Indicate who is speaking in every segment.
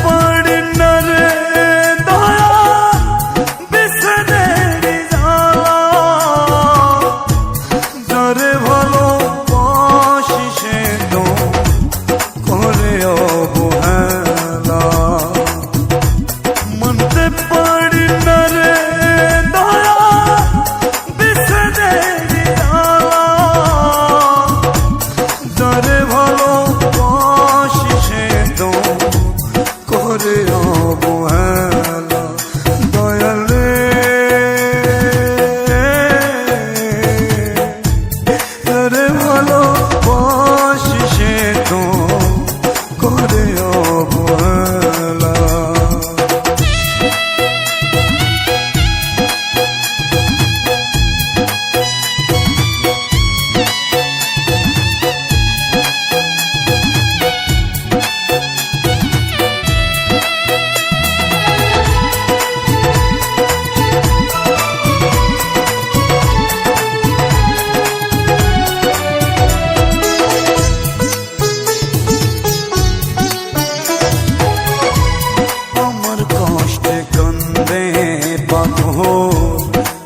Speaker 1: পারি না রে দয়া বিসনের জ্বালা, যারে ভালোবাসি সে তো করে অবহেলা। মানতে পারি না রে দয়া বিসনের জ্বালা, যারে ভালোবাসি সে তো করে অবহেলা। দয়ালে যারে ভালোবাসি সে তো করে অবহেলা।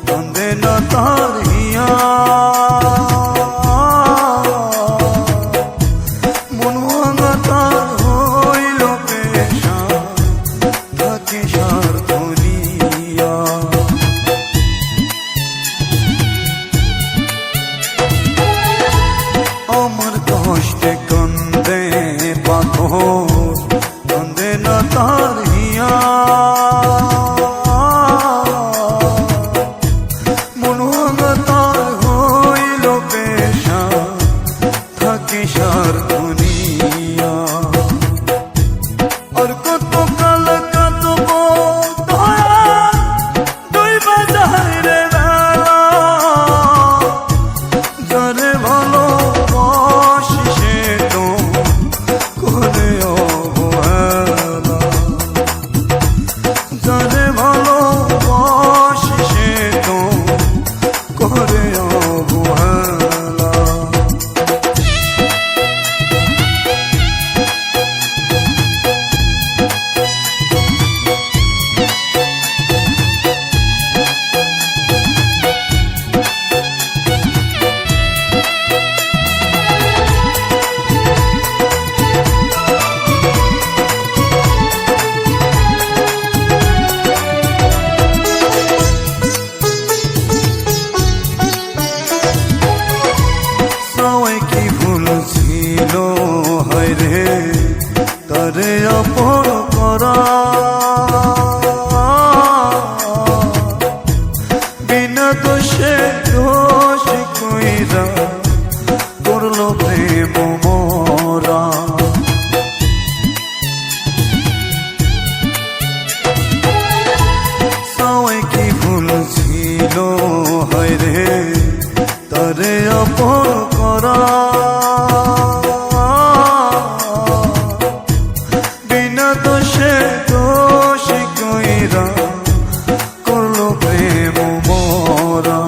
Speaker 1: কান্দে না তার হিয়া, মন ভাঙা তার হইল পেশা, থাকে স্বার্থ নিয়া। আমার কষ্টে কান্দে পাথর, কান্দে না তার হিয়া, স্বার্থ নিয়া। আর কত কাল কাঁদব দয়া দুই বাজায় রে বেলা, যারে ভালোবাসি সে তো করে অবহেলা, যারে ভালোবাসি সে তো করে অবহেলা। কি ভুল ছিল হয় রে তারে আপন করা, বিনা দোষে দোষ কইরা করলো প্রেম মরা। কি ভুল ছিল হয় রে তারে আপন করা, বিনা দোষে দোষ কইরা করলো প্রেম মরা।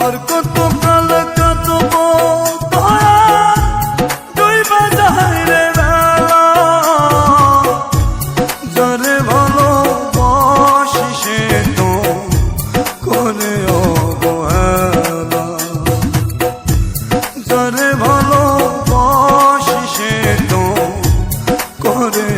Speaker 1: আর কত কাল কাঁদব দয়া দুই বাজায় রে বেলা, যারে ভালোবাসি সে তো করে অবহেলা, যারে ভালোবাসি সে তো করে